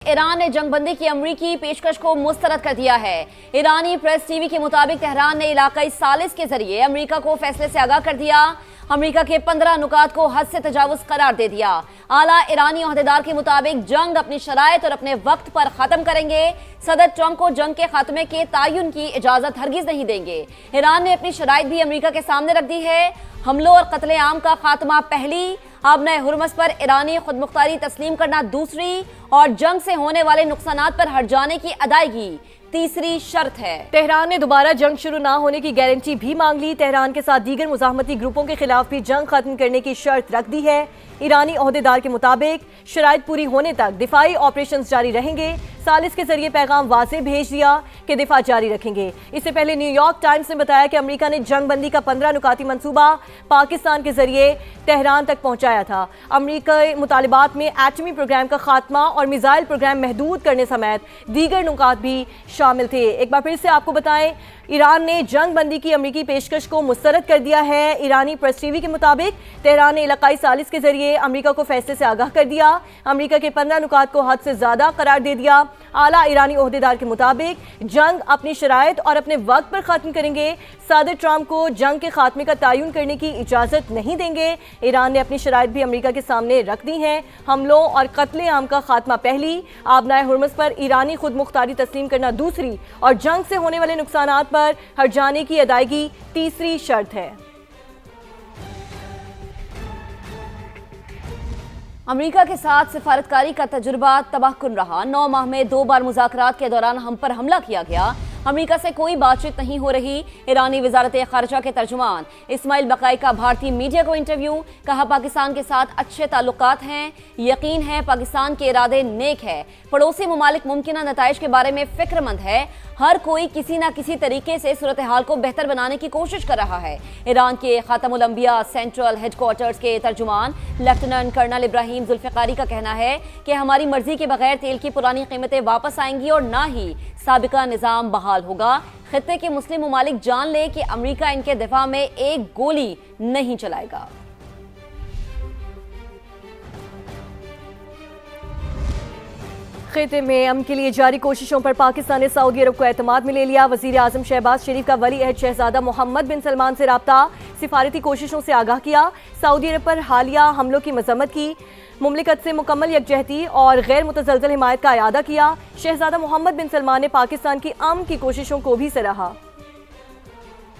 Iran ने जंग बंदी की अमरीकी पेशकश को मुस्तरद कर दिया है। ईरानी प्रेस टीवी के मुताबिक तेहरान ने इलाकाई सालिस के जरिए अमरीका को फैसले से आगाह कर दिया। अमरीका के 15 नुकात को हद से तजावुज करार दे दिया। आला ईरानी ओहदेदार के मुताबिक जंग अपनी शराइत और अपने वक्त पर खत्म करेंगे। सदर ट्रंप को जंग के खात्मे के तयन की इजाजत हरगिज नहीं देंगे। ईरान ने अपनी शराइत भी अमरीका के सामने रख दी है। हमलों और कत्ले आम का खात्मा पहली, आबनाए हुर्मस पर ईरानी खुदमुख्तारी तस्लीम करना दूसरी और जंग से होने वाले नुकसानात पर हट जाने की अदायगी तीसरी शर्त है। तेहरान ने दोबारा जंग शुरू ना होने की गारंटी भी मांग ली। तेहरान के साथ दीगर मुजाहमती ग्रुपों के खिलाफ भी जंग खत्म करने की शर्त रख दी है। ईरानी ओहदेदार के मुताबिक शराइत पूरी होने तक दिफाई ऑपरेशन जारी रहेंगे। सालिस के जरिए पैगाम वाज़ेह भेज दिया कि दिफा जारी रखेंगे। इससे पहले न्यूयॉर्क टाइम्स ने बताया कि अमेरिका ने जंग बंदी का 15 नुकाती मंसूबा पाकिस्तान के जरिए तेहरान तक पहुंचाया था। अमेरिकी मुतालिबात में एटमी प्रोग्राम का खात्मा और मिसाइल प्रोग्राम महदूद करने समेत दीगर नुकात भी शामिल थे। एक बार फिर से आपको बताएं, ईरान ने जंग बंदी की अमेरिकी पेशकश को मुस्तरद कर दिया है। ईरानी प्रेस टीवी के मुताबिक तेहरान ने इलाकाई सालिस के जरिए अमेरिका को फैसले से आगाह कर दिया। अमेरिका के 15 नुकात को हद से ज्यादा करार दे दिया। आला ईरानी ओहदेदार के मुताबिक जंग अपनी शराइत और अपने वक्त पर खत्म करेंगे। सदर ट्रंप को जंग के खात्मे का तयन करने की इजाजत नहीं देंगे। ईरान ने अपनी शराइत भी अमेरिका के सामने रख दी हैं। हमलों और कत्ले आम का खात्मा पहली, आबनाए हुर्मस पर ईरानी खुद मुख्तारी तस्लीम करना दूसरी और जंग से होने वाले नुकसानात पर हट जाने की अदायगी तीसरी शर्त है। अमेरिका के साथ सिफारतकारी का तजुर्बा तबाहकुन रहा। 9 माह में 2 बार मुज़ाकरात के दौरान हम पर हमला किया गया। अमेरिका से कोई बातचीत नहीं हो रही। ईरानी वजारत खारजा के तर्जुमान इस्माइल बकाई का भारतीय मीडिया को इंटरव्यू। कहा, पाकिस्तान के साथ अच्छे ताल्लुकात हैं, यकीन है पाकिस्तान के इरादे नेक है। पड़ोसी ममालिक मुमकिना नताइज के बारे में फिक्रमंद है। हर कोई किसी न किसी तरीके से सूरत हाल को बेहतर बनाने की कोशिश कर रहा है। ईरान के खातमुल अंबिया सेंट्रल हेडक्वार्टर्स के तर्जुमान लेफ्टिनेंट कर्नल इब्राहिम जुल्फ़िकारी का कहना है कि हमारी मर्जी के बगैर तेल की पुरानी कीमतें वापस आएंगी और ना ही साबिका निज़ाम बहाल होगा। खित्ते के मुस्लिम ममालिक जान ले कि अमेरिका इनके दिफा में एक गोली नहीं चलाएगा। खित्ते में अमन के लिए जारी कोशिशों पर पाकिस्तान ने सऊदी अरब को एतमाद में ले लिया। वज़ीर आज़म शहबाज शरीफ का वली अहद शहजादा मोहम्मद बिन सलमान से राब्ता, सिफारती कोशिशों से आगाह किया। सऊदी अरब पर हालिया हमलों की मजम्मत की। मुमलिकत से मुकम्मल यकजहती और गैर मुतज़लज़ल हिमायत का इयादा किया। शहजादा मोहम्मद बिन सलमान ने पाकिस्तान की अमन की कोशिशों को भी सराहा।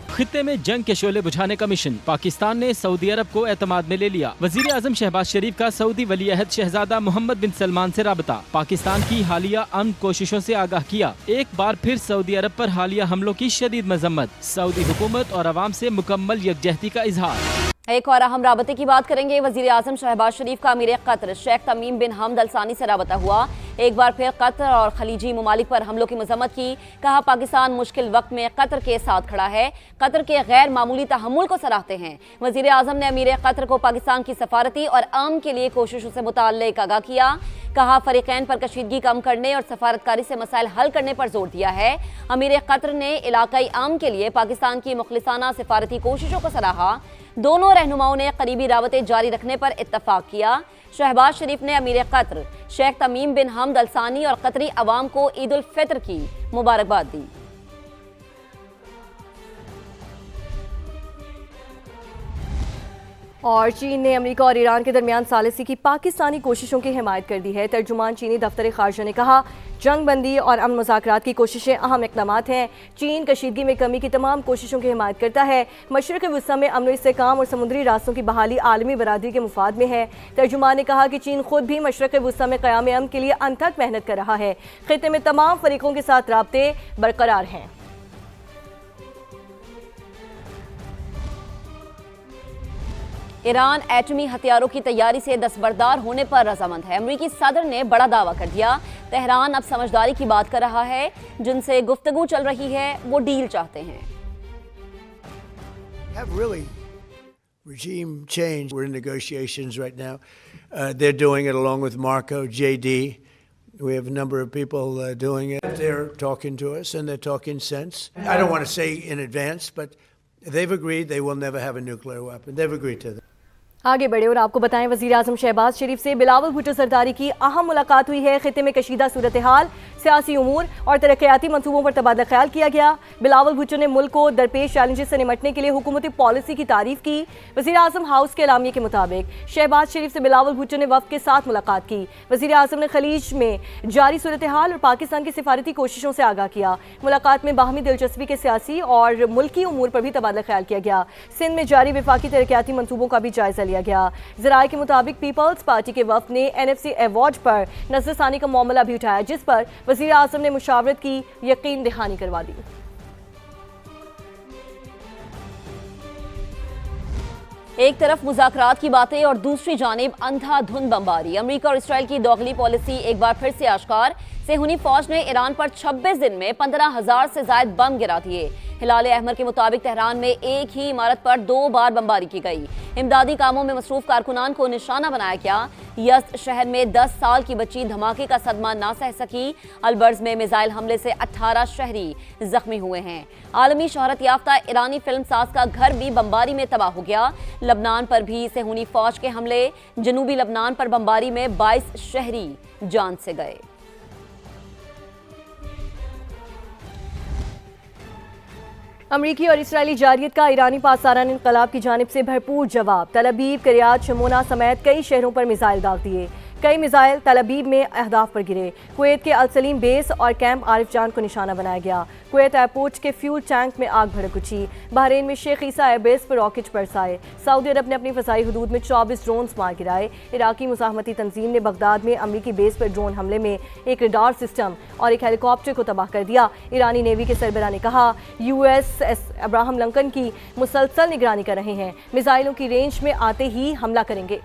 खित्ते में जंग के शोले बुझाने का मिशन, पाकिस्तान ने सऊदी अरब को एतमाद में ले लिया। वजीर आजम शहबाज शरीफ का सऊदी वली अहद शहजादा मोहम्मद बिन सलमान से राबता, पाकिस्तान की हालिया अमन कोशिशों से आगाह किया। एक बार फिर सऊदी अरब पर हालिया हमलों की शदीद मजम्मत, सऊदी हुकूमत और अवाम से मुकम्मल यकजहती का इजहार। एक और अहम राबते की बात करेंगे। वजीर आजम शहबाज शरीफ का अमीर कतर शेख तमीम बिन हमद अल सानी से राबता हुआ। एक बार फिर कतर और खलीजी ममालिक पर हमलों की मजम्मत की। कहा, पाकिस्तान मुश्किल वक्त में कतर के साथ खड़ा है। कतर के गैर मामूली तहम्मुल को सराहते हैं। वजीर आजम ने अमीर कतर को पाकिस्तान की सफारती और आम के लिए कोशिशों से मुताल्लिक आगाह किया। कहा, फरीकैन पर कशीदगी कम करने और सफारतकारी से मसाइल हल करने पर जोर दिया है। अमीर कतर ने इलाकाई आम के लिए पाकिस्तान की मुखलिसाना सफारती कोशिशों को सराहा। दोनों रहनुमाओं ने करीबी रावतें जारी रखने पर इत्तफाक किया। शहबाज शरीफ ने अमीर कतर शेख तमीम बिन हमद अल सानी और कतरी अवाम को ईद उल फितर की मुबारकबाद दी। और चीन ने अमेरिका और ईरान के दरमियान सालिसी की पाकिस्तानी कोशिशों की हिमायत कर दी है। तर्जुमान चीनी दफ्तर खारजा ने कहा, जंग बंदी और अमन मुज़ाकरात की कोशिशें अहम इक़दामात हैं। चीन कशीदगी में कमी की तमाम कोशिशों की हिमायत करता है। मशरक़ वस्ती में अमन इस्तेहकाम और समुद्री रास्तों की बहाली आलमी बरादरी के मुफाद में है। तर्जुमान ने कहा कि चीन खुद भी मशरक़ वस्ती में क़याम अमन के लिए अनथक मेहनत कर रहा है। खित्ते में तमाम फरीकों के साथ राब्ते बरकरार हैं। ईरान एटमी हथियारों की तैयारी से दस्तबरदार होने पर रजामंद है। अमेरिकी सदर ने बड़ा दावा कर दिया। तेहरान अब समझदारी की बात कर रहा है। जिनसे गुफ्तगू चल रही है वो डील चाहते हैं। Regime change. We're in negotiations right now. They're doing it along with Marco, JD. We have a number of people doing it. They're talking to us and they're talking sense. I don't want to say in advance, but they've agreed they will never have a nuclear weapon. They've agreed to that. आगे बढ़े और आपको बताएं, वज़ीर आज़म शहबाज शरीफ से बिलावल भुट्टो सरदारी की अहम मुलाकात हुई है। खित्ते में कशीदा सूरत हाल, सियासी उमूर और तरक्याती मंसूबों पर तबादला ख्याल किया गया। बिलावल भुट्टो ने मुल्क को दरपेश चैलेंजेस से निमटने के लिए हुकूमती पॉलिसी की तारीफ की। वज़ीर आज़म हाउस के एलामिये के मुताबिक शहबाज शरीफ से बिलावल भुट्टो ने वफ़द के साथ मुलाकात की। वज़ीर आज़म ने खलीज में जारी सूरत हाल और पाकिस्तान की सिफारती कोशिशों से आगाह किया। मुलाकात में बाहमी दिलचस्पी के सियासी और मुल्की उमूर पर भी तबादला ख्याल किया गया। सिंध में जारी वफाकी तरक्याती मंसूबों का भी जायजा लिया गया। ज़राए के मुताबिक पीपल्स पार्टी के वफ़द ने NFC अवार्ड पर नज़रसानी का मामला भी उठाया, जिस पर वज़ीर आज़म ने मुशावरत की यकीन दहानी करवा दी। एक तरफ मुज़ाकरात की बातें और दूसरी जानिब अंधाधुंध बमबारी। अमेरिका और इसराइल की दोगली पॉलिसी एक बार फिर से आश्कार। सेहूनी फौज ने ईरान पर 26 दिन में 15,000 से ज़ायद बम गिरा दिए। हिलाल अहमर के मुताबिक तेहरान में एक ही इमारत पर 2 बार बमबारी की गई। इमदादी कामों में मसरूफ कारकुनान को निशाना बनाया गया। यज़्द शहर में 10 साल की बच्ची धमाके का सदमा ना सह सकी। अलबर्ज में मिसाइल हमले से 18 शहरी जख्मी हुए हैं। आलमी शोहरत याफ्ता ईरानी फिल्म साज का घर भी बमबारी में तबाह हो गया। लबनान पर भी सेहूनी फौज के हमले। जनूबी लबनान पर बमबारी में 22 शहरी जान से गए। अमरीकी और इसराइली जारियत का ईरानी पासदारान इनकलाब की जानिब से भरपूर जवाब। तल अबीब, किरयात शमोना समेत कई शहरों पर मिसाइल दाग दिए। कई मिसाइल तल अबीब में अहदाफ पर गिरे। कुवैत के अल सलीम बेस और कैंप आरिफ जान को निशाना बनाया गया। कुवैत एयरपोर्ट के फ्यूल टैंक में आग भड़क उठी। बहरीन में शेख ईसा एयरबेस पर रॉकेट बरसाए। सऊदी अरब ने अपनी फसाई हदूद में 24 ड्रोन्स मार गिराए। इराकी मुजाहमती तंजीम ने बगदाद में अमरीकी बेस पर ड्रोन हमले में एक रडार सिस्टम और एक हेलीकॉप्टर को तबाह कर दिया। ईरानी नेवी के सरबराह ने कहा, USS अब्राहम लिंकन की मुसलसल निगरानी कर रहे हैं, मिसाइलों की रेंज में आते ही हमला करेंगे।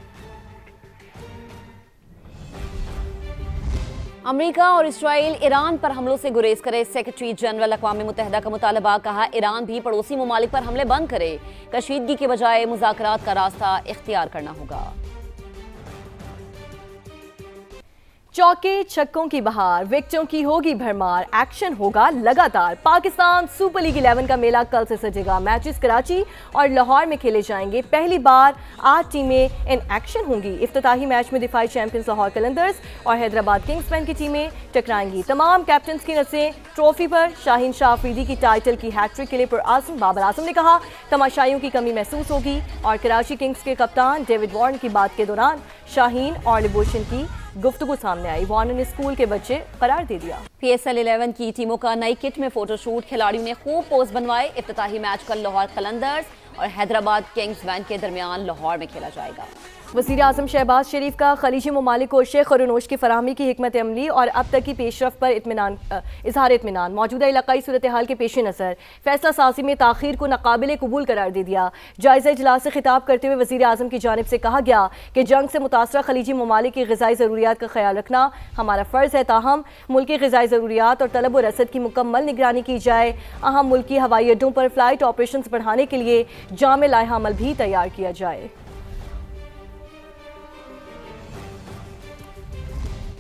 अमेरिका और इसराइल ईरान पर हमलों से गुरेज करे। सेक्रेटरी जनरल अक़वाम मुत्तहिदा का मुतालबा। कहा, ईरान भी पड़ोसी ममालिक पर हमले बंद करे। कशीदगी के बजाय मुज़ाकरात का रास्ता इख्तियार करना होगा। चौके छक्कों की बहार, विकेटों की होगी भरमार, एक्शन होगा लगातार। पाकिस्तान सुपर लीग 11 का मेला कल से सजेगा। मैचेस कराची और लाहौर में खेले जाएंगे। पहली बार 8 टीमें इन एक्शन होंगी। इफ्तिताही मैच में दिफाई चैंपियंस लाहौर कलंदर्स और हैदराबाद किंग्समैन की टीमें टकराएंगी। तमाम कैप्टन्स की नजरें ट्रॉफी पर। शाहीन शाह अफरीदी की टाइटल की हैट्रिक के लिए पुरआज़म बाबर आजम ने कहा, तमाशाइयों की कमी महसूस होगी। और कराची किंग्स के कप्तान डेविड वार्न की बात के दौरान शाहीन और लिबोशन की गुफ्तगू सामने आई। वार्नर ने स्कूल के बच्चे करार दे दिया। PSL 11 की टीमों का नई किट में फोटोशूट। खिलाड़ियों ने खूब पोज बनवाए। इफ्तिताही मैच कल लाहौर कलंदर्स और हैदराबाद किंग्समैन के दरमियान लाहौर में खेला जाएगा। वज़ीर आज़म शहबाज शरीफ का खलीजी ममालिक को शेख खरोनोश की फराहमी की हिकमत अमली और अब तक की पेशरफ पर इजहार इत्मीनान। मौजूदा इलाकाई सूरत हाल के पेश नज़र फैसला साजी में ताख़ीर को नाकाबिल कबूल करार दे दिया। जायज़ा इजलास से खिताब करते हुए वज़ीर आज़म की जानिब से कहा गया कि जंग से मुतासरा खलीजी ममालिक की ग़िज़ाई ज़रूरियात का ख्याल रखना हमारा फ़र्ज़ है। ताहम मुल्की ग़िज़ाई ज़रूरियात और तलब व रसद की मुकम्मल निगरानी की जाए। अहम मुल्की हवाई अड्डों पर फ़्लाइट ऑपरेशन बढ़ाने के लिए जामे लाइहा अमल भी तैयार किया जाए।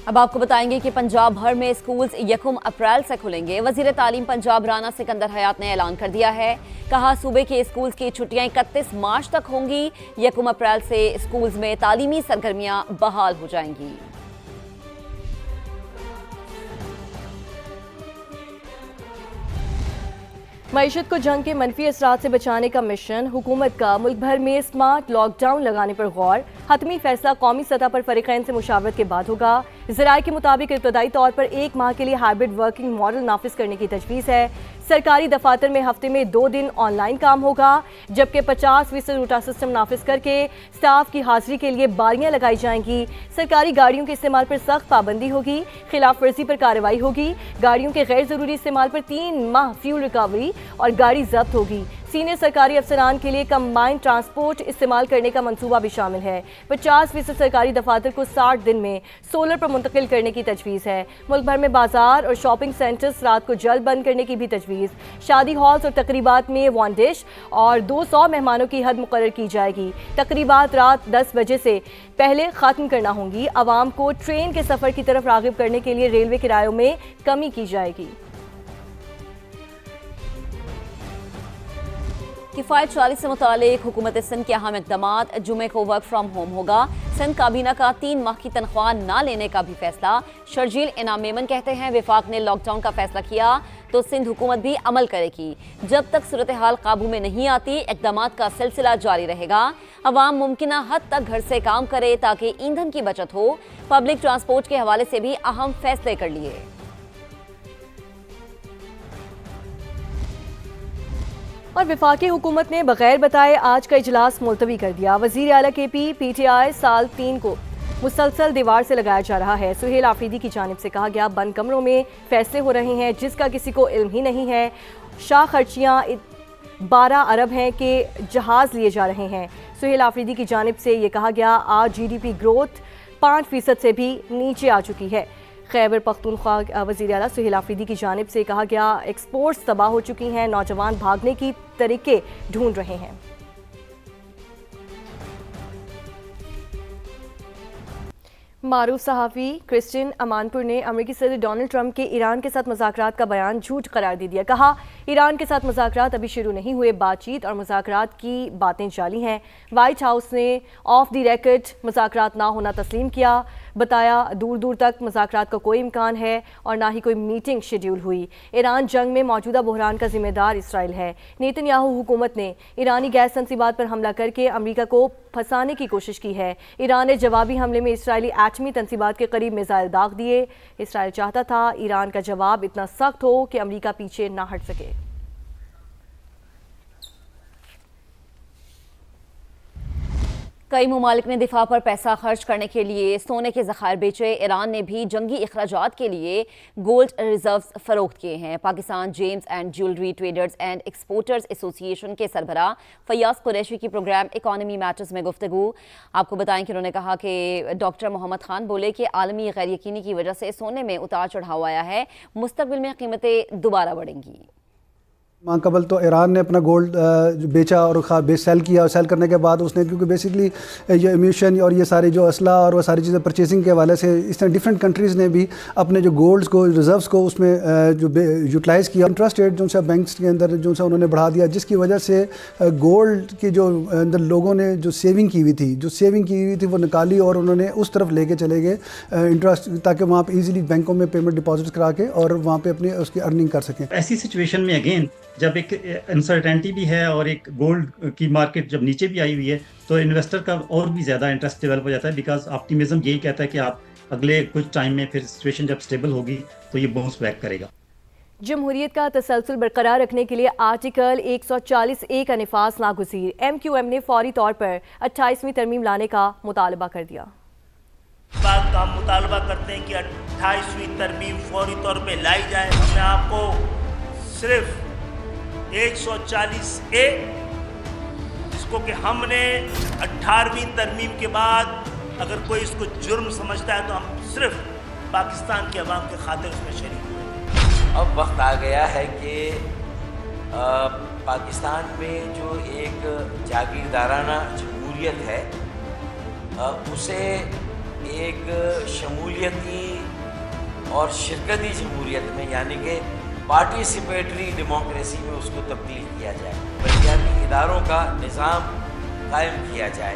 अब आपको बताएंगे कि पंजाब भर में स्कूल्स 1 अप्रैल से खुलेंगे। वज़ीर तालीम पंजाब राना सिकंदर हयात ने ऐलान कर दिया है। कहा, सूबे के स्कूल्स की छुट्टियां 31 मार्च तक होंगी। 1 अप्रैल से स्कूल्स में तालीमी सरगर्मियां बहाल हो जाएंगी। मईशत को जंग के मनफी असरात से बचाने का मिशन। हुकूमत का मुल्क भर में स्मार्ट लॉकडाउन लगाने पर गौर। हतमी फैसला कौमी सतह पर फरीकैन से मुशावरत के बाद होगा। ज़राए के मुताबिक इब्तदाई तौर पर 1 माह के लिए हाइब्रिड वर्किंग मॉडल नाफिज करने की तजवीज़ है। सरकारी दफातर में हफ्ते में 2 दिन ऑनलाइन काम होगा, जबकि 50% रूटा सिस्टम नाफिज करके स्टाफ की हाजिरी के लिए बारियां लगाई जाएंगी। सरकारी गाड़ियों के इस्तेमाल पर सख्त पाबंदी होगी। खिलाफ वर्जी पर कार्रवाई होगी। गाड़ियों के गैर ज़रूरी इस्तेमाल पर 3 माह फ्यूल रिकवरी और गाड़ी जब्त होगी। सीनियर सरकारी अफसरान के लिए कंबाइंड ट्रांसपोर्ट इस्तेमाल करने का मंसूबा भी शामिल है। 50% सरकारी दफातर को 60 दिन में सोलर पर मुंतकिल करने की तजवीज़ है। मुल्क भर में बाजार और शॉपिंग सेंटर्स रात को जल्द बंद करने की भी तजवीज़। शादी हॉल्स और तकरीबात में 1 डिश और 200 मेहमानों की हद मुकर्रर की जाएगी। तकरीबात रात 10 बजे से पहले ख़त्म करना होंगी। आवाम को ट्रेन के सफ़र की तरफ राग़िब करने के लिए रेलवे किरायों में कमी की जाएगी। किफ़ायत 40 से मुतालिक हुकूमत सिंध के अहम इक़दामात। जुमे को वर्क फ्राम होम होगा। सिंध काबीना का 3 माह की तनख्वाह ना लेने का भी फैसला। शर्जील इनाम मेमन कहते हैं वफाक ने लॉकडाउन का फैसला किया तो सिंध हुकूमत भी अमल करेगी। जब तक सूरत हाल काबू में नहीं आती इक़दामात का सिलसिला जारी रहेगा। अवाम मुमकिना हद तक घर से काम करे ताकि ईंधन की बचत हो। पब्लिक ट्रांसपोर्ट के हवाले से भी अहम फैसले कर लिए। और वफाकी हुकूमत ने बगैर बताए आज का इजलास मुलतवी कर दिया। वज़ीर आला KP PTI साल 3 को मुसलसल दीवार से लगाया जा रहा है। सुहेल आफरीदी की जानिब से कहा गया बंद कमरों में फैसले हो रहे हैं जिसका किसी को इल्म ही नहीं है। शाह खर्चियाँ 12 अरब हैं कि जहाज़ लिए जा रहे हैं। सुहेल आफरीदी की जानिब से ये कहा गया आज GDP ग्रोथ 5% से भी नीचे आ चुकी है। खैबर पख्तूनख्वा वज़ीर आला सुहेल आफरीदी की जानिब से कहा गया एक्सपोर्ट्स तबाह हो चुकी हैं, नौजवान भागने की तरीके ढूंढ रहे हैं। मारूफ सहाफ़ी क्रिस्टिन अमानपुर ने अमेरिकी सदर डोनाल्ड ट्रंप के ईरान के साथ मुज़ाकरात का बयान झूठ करार दे दिया। कहा ईरान के साथ मुज़ाकरात अभी शुरू नहीं हुए, बातचीत और मुज़ाकरात की बातें जाली हैं। वाइट हाउस ने ऑफ द रिकॉर्ड मुज़ाकरात ना होना तस्लीम किया। बताया दूर दूर तक मुज़ाकरात का कोई इम्कान है और ना ही कोई मीटिंग शेड्यूल हुई। ईरान जंग में मौजूदा बहरान का जिम्मेदार इसराइल है। नेतन्याहू हुकूमत ने ईरानी गैस तंसीबात पर हमला करके अमेरिका को फंसाने की कोशिश की है। ईरान ने जवाबी हमले में इसराइली एटमी तंसीबात के करीब मिसाइल दाग दिए। इसराइल चाहता था ईरान का जवाब इतना सख्त हो कि अमेरिका पीछे ना हट सके। कई ममालिक ने दिफा पर पैसा खर्च करने के लिए सोने के ज़खायर बेचे। ईरान ने भी जंगी अखराजात के लिए गोल्ड रिजर्व्स फ़रोख्त किए हैं। Pakistan James and jewellery traders and exporters association के सरबराह फयाज कुरैशी की प्रोग्राम इकॉनमी मैटर्स में गुफ्तगू। आपको बताएं कि उन्होंने कहा कि डॉक्टर मोहम्मद खान बोले कि आलमी गैर यकीनी की वजह से सोने में उतार चढ़ाव आया है, मुस्तकबिल में कीमतें दोबारा बढ़ेंगी। माह कबल तो ईरान ने अपना गोल्ड बेचा और सेल किया, और सेल करने के बाद उसने क्योंकि बेसिकली ये एम्यूशन और ये सारी जो असला और वो सारी चीज़ें परचेसिंग के हवाले से इस तरह डिफरेंट कंट्रीज़ ने भी अपने जो गोल्ड्स को रिजर्व्स को उसमें जो यूटिलाइज़ किया। इंटरेस्ट रेट जो सा बैंक्स के अंदर जो सा उन्होंने बढ़ा दिया, जिसकी वजह से गोल्ड की जो अंदर लोगों ने जो सेविंग की हुई थी वो निकाली और उन्होंने उस तरफ लेके चले गए इंटरेस्ट, ताकि वहाँ पर ईजिली बैंकों में पेमेंट डिपॉजिट करा के और वहाँ पर अपनी उसकी अर्निंग कर सकें। ऐसी सिचुएशन में अगेन जब एक अनसर्टेनिटी भी है और एक गोल्ड की मार्केट जब नीचे भी आई हुई है तो इन्वेस्टर का और भी ज़्यादा इंटरेस्ट डेवलप हो जाता है, बिकॉज ऑप्टिमिज्म यही कहता है कि आप अगले कुछ टाइम में फिर सिचुएशन जब स्टेबल होगी तो ये बाउंस बैक करेगा। जमहूरियत का तसलसल बरकरार रखने के लिए आर्टिकल 140A का निफाज नागुज़ीर। MQM ने फौरी तौर पर 28वीं तरमीम लाने का मुतालबा कर दिया। बात का हम मुतालबा करते हैं कि 28वीं तरमीम फौरी तौर पे लाई जाए। हमने आपको सिर्फ 140A जिसको कि हमने 18वीं तरमीम के बाद अगर कोई इसको जुर्म समझता है तो हम सिर्फ पाकिस्तान के अवाम के खातिर उसमें शरीक हुए। अब वक्त आ गया है कि पाकिस्तान में जो एक जागीरदाराना जमहूरियत है उसे एक शमूलियती और शिरकती जमहूरियत में यानी कि पार्टिसिपेटरी डेमोक्रेसी में उसको तब्दील किया जाए, बल्दियाती इदारों का निज़ाम कायम किया जाए।